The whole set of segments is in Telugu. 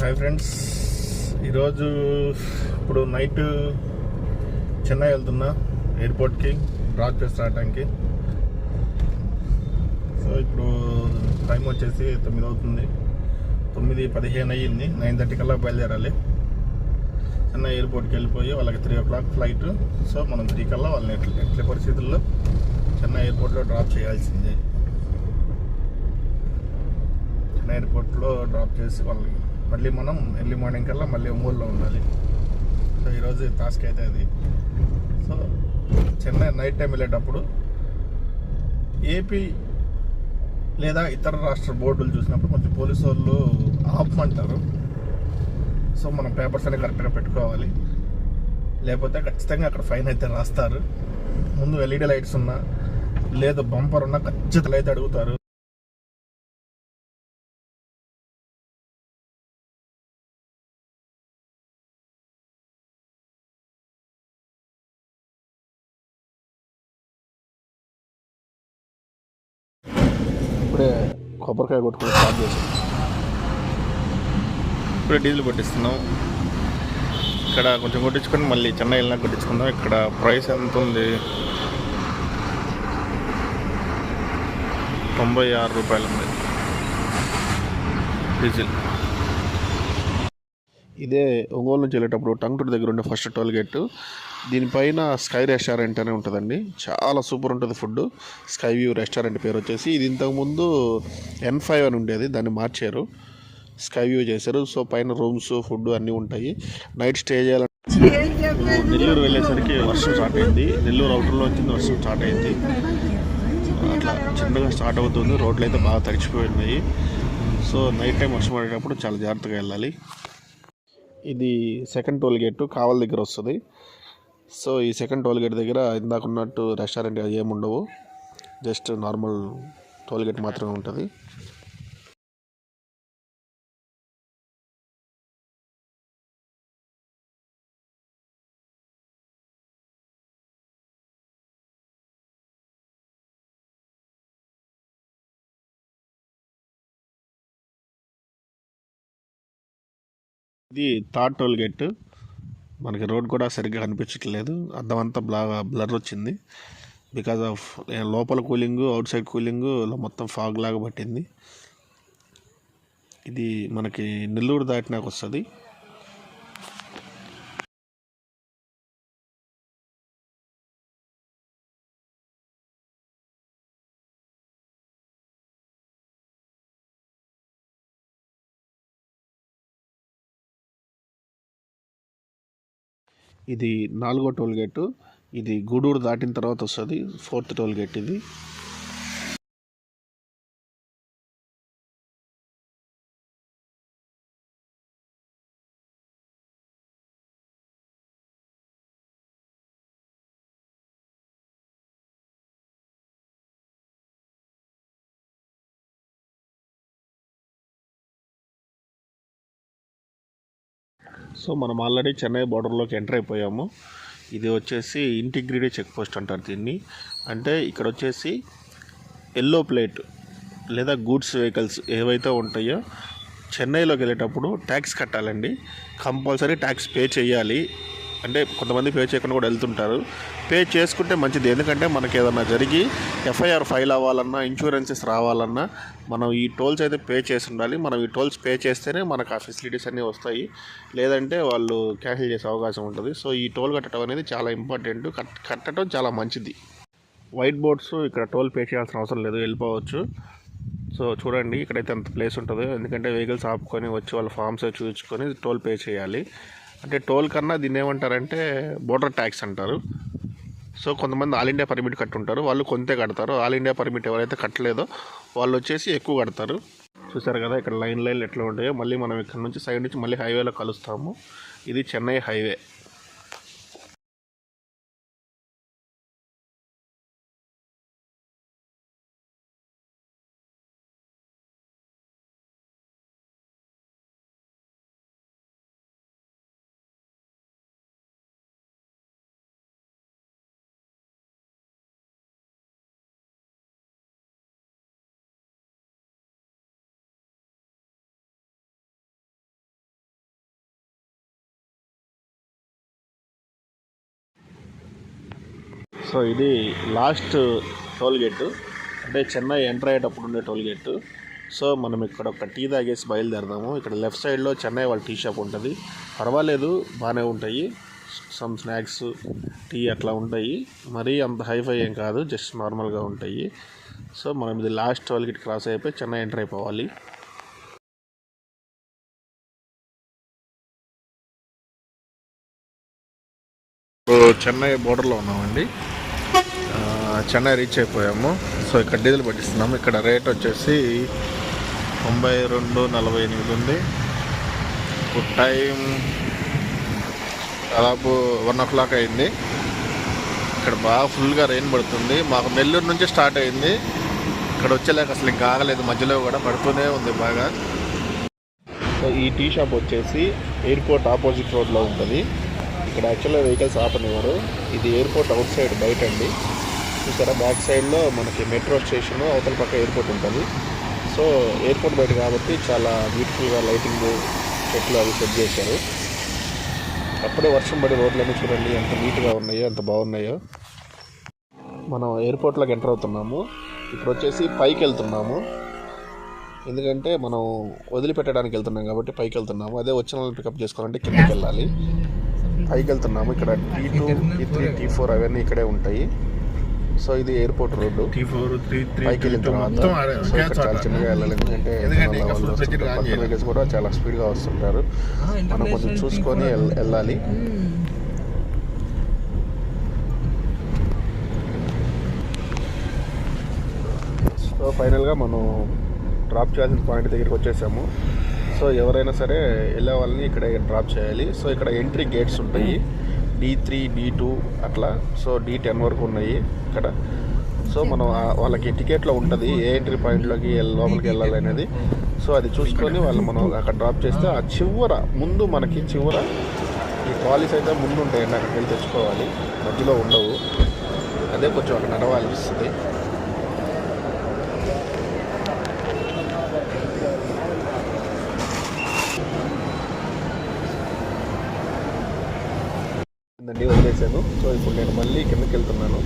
హాయ్ ఫ్రెండ్స్, ఈరోజు ఇప్పుడు నైట్ చెన్నై వెళ్తున్నా ఎయిర్పోర్ట్కి డ్రాప్ చేసి రావడానికి. సో ఇప్పుడు టైం వచ్చేసి 9 అవుతుంది, 9:15 అయ్యింది. 9:30 కల్లా బయలుదేరాలి. చెన్నై ఎయిర్పోర్ట్కి వెళ్ళిపోయి వాళ్ళకి 3 o'clock ఫ్లైట్. సో మనం 3 కల్లా వాళ్ళని ఎట్ల పరిస్థితుల్లో చెన్నై ఎయిర్పోర్ట్లో డ్రాప్ చేయాల్సిందే. చెన్నై ఎయిర్పోర్ట్లో డ్రాప్ చేసి వాళ్ళకి మళ్ళీ మనం ఎర్లీ మార్నింగ్ కల్లా మళ్ళీ ఒంగోలులో ఉండాలి. సో ఈరోజు టాస్క్ అయితే అది. సో చెన్నై నైట్ టైం వెళ్ళేటప్పుడు ఏపీ లేదా ఇతర రాష్ట్ర బోర్డులు చూసినప్పుడు కొంచెం పోలీసు వాళ్ళు ఆపమంటారు. సో మనం పేపర్స్ అనేవి కరెక్ట్గా పెట్టుకోవాలి, లేకపోతే ఖచ్చితంగా అక్కడ ఫైన్ అయితే రాస్తారు. ముందు ఎల్ఈడి లైట్స్ ఉన్నా లేదా బంపర్ ఉన్నా ఖచ్చితంగా అయితే అడుగుతారు. ఇప్పుడే కొబ్బరికాయ కొట్టుకుని స్టార్ట్ చేసాం. ఇప్పుడే డీజిల్ కొట్టిస్తున్నాం. ఇక్కడ కొంచెం కొట్టించుకొని మళ్ళీ చెన్నై వెళ్ళినా కొట్టించుకుందాం. ఇక్కడ ప్రైస్ ఎంత ఉంది? 96 రూపాయలు ఉంది డీజిల్. ఇదే ఒంగోలు నుంచి వెళ్ళేటప్పుడు టంగుటూరు దగ్గర ఉండే ఫస్ట్ టోల్ గేట్. దీనిపైన స్కై రెస్టారెంట్ అనే ఉంటుందండి. చాలా సూపర్ ఉంటుంది ఫుడ్. స్కై వ్యూ రెస్టారెంట్ పేరు వచ్చేసి. ఇది ఇంతకుముందు N5 అని ఉండేది, దాన్ని మార్చారు, స్కై వ్యూ చేశారు. సో పైన రూమ్స్, ఫుడ్ అన్నీ ఉంటాయి. నైట్ స్టే చేయాలంటే నెల్లూరు వెళ్ళేసరికి వర్షం స్టార్ట్ అయింది. నెల్లూరు అవుటర్లో వచ్చింది, వర్షం స్టార్ట్ అయింది. అట్లా చిన్నగా స్టార్ట్ అవుతుంది. రోడ్లు అయితే బాగా తడిచిపోయి ఉన్నాయి. సో నైట్ టైం వర్షం పడేటప్పుడు చాలా జాగ్రత్తగా వెళ్ళాలి. ఇది సెకండ్ టోల్ గేట్ కావల్ దగ్గర వస్తుంది. సో ఈ సెకండ్ టోల్ గేట్ దగ్గర ఇందాక ఉన్నట్టు రెస్టారెంట్ ఏముండవు, జస్ట్ నార్మల్ టోల్ గేట్ మాత్రమే ఉంటుంది. ఇది థర్డ్ టోల్ గేట్. మనకి రోడ్ కూడా సరిగ్గా కనిపించట్లేదు, అద్దం అంతా బ్లర్ వచ్చింది. బికాజ్ ఆఫ్ లోపల కూలింగ్, అవుట్ సైడ్ కూలింగ్ మొత్తం ఫాగ్ లాగా పట్టింది. ఇది మనకి నెల్లూరు దాటినాక వస్తుంది. ఇది 4వ టోల్ గేటు. ఇది గూడూరు దాటిన తర్వాత వస్తుంది, 4th టోల్ గేట్ ఇది. సో మనం ఆల్రెడీ చెన్నై బార్డర్లోకి ఎంటర్ అయిపోయాము. ఇది వచ్చేసి ఇంటిగ్రిటీ చెక్ పోస్ట్ అంటారు దీన్ని. అంటే ఇక్కడ వచ్చేసి ఎల్లో ప్లేట్ లేదా గూడ్స్ వెహికల్స్ ఏవైతే ఉంటాయో చెన్నైలోకి వెళ్ళేటప్పుడు ట్యాక్స్ కట్టాలండి. కంపల్సరీ ట్యాక్స్ పే చేయాలి. అంటే కొంతమంది పే చేయకుండా కూడా వెళ్తుంటారు. పే చేసుకుంటే మంచిది, ఎందుకంటే మనకి ఏదైనా జరిగి ఎఫ్ఐఆర్ ఫైల్ అవ్వాలన్నా, ఇన్సూరెన్సెస్ రావాలన్నా మనం ఈ టోల్స్ అయితే పే చేసి ఉండాలి. మనం ఈ టోల్స్ పే చేస్తేనే మనకు ఆ ఫెసిలిటీస్ అన్నీ వస్తాయి, లేదంటే వాళ్ళు క్యాన్సిల్ చేసే అవకాశం ఉంటుంది. సో ఈ టోల్ కట్టడం అనేది చాలా ఇంపార్టెంట్, కట్టడం చాలా మంచిది. వైట్ బోర్డ్స్ ఇక్కడ టోల్ పే చేయాల్సిన అవసరం లేదు, వెళ్ళిపోవచ్చు. సో చూడండి, ఇక్కడైతే అంత ప్లేస్ ఉంటుంది, ఎందుకంటే వెహికల్స్ ఆపుకొని వచ్చి వాళ్ళ ఫామ్స్ చూపించుకొని టోల్ పే చేయాలి. అంటే టోల్ కన్నా దీన్ని ఏమంటారంటే బోర్డర్ ట్యాక్స్ అంటారు. సో కొంతమంది ఆల్ ఇండియా పర్మిట్ కట్టుంటారు, వాళ్ళు కొంతే కడతారు. ఆల్ ఇండియా పర్మిట్ ఎవరైతే కట్టలేదో వాళ్ళు వచ్చేసి ఎక్కువ కడతారు. చూసారు కదా ఇక్కడ లైన్లు ఎట్లా ఉంటాయో. మళ్ళీ మనం ఇక్కడ నుంచి సైడ్ నుంచి మళ్ళీ హైవేలో కలుస్తాము. ఇది చెన్నై హైవే. సో ఇది లాస్ట్ టోల్ గేట్, అంటే చెన్నై ఎంటర్ అయ్యేటప్పుడు ఉండే టోల్ గేట్. సో మనం ఇక్కడ ఒక టీ తాగేసి బయలుదేరదాము. ఇక్కడ లెఫ్ట్ సైడ్లో చెన్నై వాళ్ళ టీ షాప్ ఉంటుంది. పర్వాలేదు, బాగానే ఉంటాయి. సమ్ స్నాక్స్, టీ అట్లా ఉంటాయి. మరీ అంత హైఫై ఏం కాదు, జస్ట్ నార్మల్గా ఉంటాయి. సో మనం ఇది లాస్ట్ టోల్ గేట్ క్రాస్ అయిపోయి చెన్నై ఎంటర్ అయిపోవాలి. చెన్నై బోర్డర్లో ఉన్నామండి. చెన్నై రీచ్ అయిపోయాము. సో ఇక్కడ డీజిల్ పట్టిస్తున్నాము. ఇక్కడ రేట్ వచ్చేసి 92.48 ఉంది. ఇప్పుడు టైం దాదాపు 1 o'clock అయింది. ఇక్కడ బాగా ఫుల్గా రెయిన్ పడుతుంది. మాకు నెల్లూరు నుంచి స్టార్ట్ అయింది. ఇక్కడ వచ్చేలాక అసలు ఇంకా ఆగలేదు, మధ్యలో కూడా పడుతూనే ఉంది బాగా. సో ఈ టీ షాప్ వచ్చేసి ఎయిర్పోర్ట్ ఆపోజిట్ రోడ్లో ఉంటుంది. ఇక్కడ యాక్చువల్గా వెహికల్స్ ఆపనివ్వరు. ఇది ఎయిర్పోర్ట్ అవుట్ సైడ్ బయట అండి. చూసారా, బ్యాక్ సైడ్లో మనకి మెట్రో స్టేషన్, అవతల పక్క ఎయిర్పోర్ట్ ఉంటుంది. సో ఎయిర్పోర్ట్ బయట కాబట్టి చాలా బ్యూటిఫుల్గా లైటింగ్, చెట్లు అవి సెట్ చేశారు. అప్పుడే వర్షం పడి రోడ్లన్నీ చూడండి ఎంత నీట్గా ఉన్నాయో, ఎంత బాగున్నాయో. మనం ఎయిర్పోర్ట్లోకి ఎంటర్ అవుతున్నాము. ఇప్పుడు వచ్చేసి పైకి వెళ్తున్నాము, ఎందుకంటే మనం వదిలిపెట్టడానికి వెళ్తున్నాం కాబట్టి పైకి వెళ్తున్నాము. అదే వచ్చిన వాళ్ళని పికప్ చేసుకోవాలంటే కిందకి వెళ్ళాలి. పైకి వెళ్తున్నాము. ఇక్కడ T2, T3, T4 అవన్నీ ఇక్కడే ఉంటాయి. సో ఇది ఎయిర్పోర్ట్ రోడ్డు. పైకి వెళ్ళిన తర్వాత సో ఇక్కడ చాలా చిన్నగా వెళ్ళాలి, ఎందుకంటే పక్కన వెహికల్స్ కూడా చాలా స్పీడ్గా వస్తుంటారు. మనం కొంచెం చూసుకొని వెళ్ళాలి. సో ఫైనల్గా మనం డ్రాప్ చేయాల్సిన పాయింట్ దగ్గరికి వచ్చేసాము. సో ఎవరైనా సరే వెళ్ళే వాళ్ళని ఇక్కడ డ్రాప్ చేయాలి. సో ఇక్కడ ఎంట్రీ గేట్స్ ఉంటాయి, D3, D2 అట్లా. సో D10 వరకు ఉన్నాయి ఇక్కడ. సో మనం వాళ్ళకి టికెట్లో ఉంటుంది ఏ ఎంట్రీ పాయింట్లోకి లోపలికి వెళ్ళాలి అనేది. సో అది చూసుకొని వాళ్ళు మనం అక్కడ డ్రాప్ చేస్తే ఆ చివర ముందు మనకి చివర ఈ ట్రాలీస్ అయితే ముందు ఉంటాయండి, అక్కడికి వెళ్ళి తెచ్చుకోవాలి, మధ్యలో ఉండవు. అదే కొంచెం అక్కడ నడవాల్సిస్తుంది. వదిలేసాను. సో ఇప్పుడు నేను మళ్ళీ కిందకి వెళ్తున్నాను.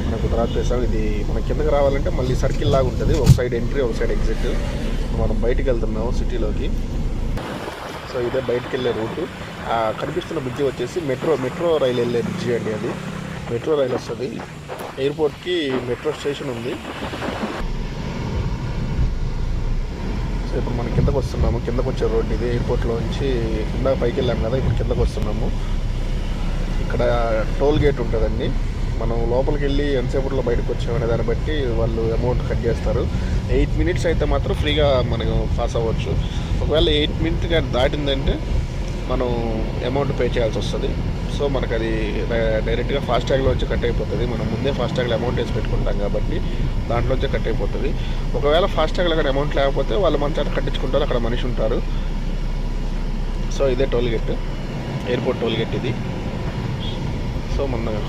మనకు డ్రాప్ చేసాము. ఇది మన కిందకి రావాలంటే మళ్ళీ సర్కిల్ లాగా ఉంటుంది, ఒక సైడ్ ఎంట్రీ, ఒక సైడ్ ఎగ్జిట్. మనం బయటికి వెళ్తున్నాము సిటీలోకి. సో ఇదే బయటికి వెళ్ళే రూటు. కనిపిస్తున్న బ్రిడ్జి వచ్చేసి మెట్రో రైలు వెళ్ళే బ్రిడ్జి అండి. అది మెట్రో రైలు వస్తుంది. ఎయిర్పోర్ట్కి మెట్రో స్టేషన్ ఉంది. సో ఇప్పుడు మనం కిందకు వస్తున్నాము. కిందకు వచ్చే రోడ్డు ఇది. ఎయిర్పోర్ట్లో నుంచి కింద పైకి వెళ్ళాము కదా, ఇప్పుడు కిందకు వస్తున్నాము. ఇక్కడ టోల్ గేట్ ఉంటుందండి. మనం లోపలికి వెళ్ళి ఎంతసేపట్లో బయటకు వచ్చామనే దాన్ని బట్టి వాళ్ళు అమౌంట్ కట్ చేస్తారు. 8 minutes అయితే మాత్రం ఫ్రీగా మనకు పాస్ అవ్వచ్చు. ఒకవేళ 8 minutes కానీ దాటిందంటే మనం అమౌంట్ పే చేయాల్సి వస్తుంది. సో మనకు అది డైరెక్ట్గా ఫాస్టాగ్లో వచ్చి కట్ అయిపోతుంది. మనం ముందే ఫాస్టాగ్లో అమౌంట్ వేసి పెట్టుకుంటాం కాబట్టి దాంట్లోంచే కట్ అయిపోతుంది. ఒకవేళ ఫాస్టాగ్లో కానీ అమౌంట్ లేకపోతే వాళ్ళు మన చేత కట్టించుకుంటారు, అక్కడ మనిషి ఉంటారు. సో ఇదే toll gate, airport toll gate ఇది. సో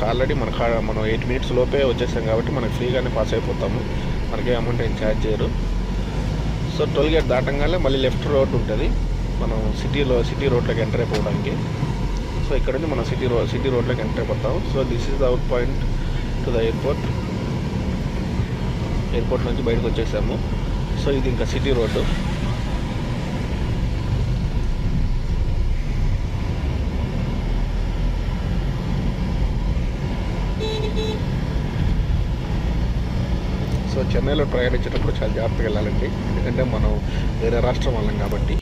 ఆల్రెడీ మనం 8 minutes లోపే వచ్చేసాం కాబట్టి మనకు ఫ్రీగానే పాస్ అయిపోతాము, మనకే అమౌంట్ ఏం ఛార్జ్ చేయరు. సో టోల్ గేట్ దాటంగానే మళ్ళీ లెఫ్ట్ రోడ్ ఉంటుంది, మనం సిటీ రోడ్లోకి ఎంటర్ అయిపోవడానికి. సో ఇక్కడ నుంచి మనం సిటీ రోడ్లోకి ఎంటర్ అయిపోతాం. So this is the out point to the airport నుంచి బయటకు వచ్చేసాము. సో ఇది ఇంకా సిటీ రోడ్డు. సో చెన్నైలో ప్రయాణించేటప్పుడు చాలా జాగ్రత్తగా వెళ్ళాలండి, ఎందుకంటే మనం వేరే రాష్ట్రం వాళ్ళం కాబట్టి.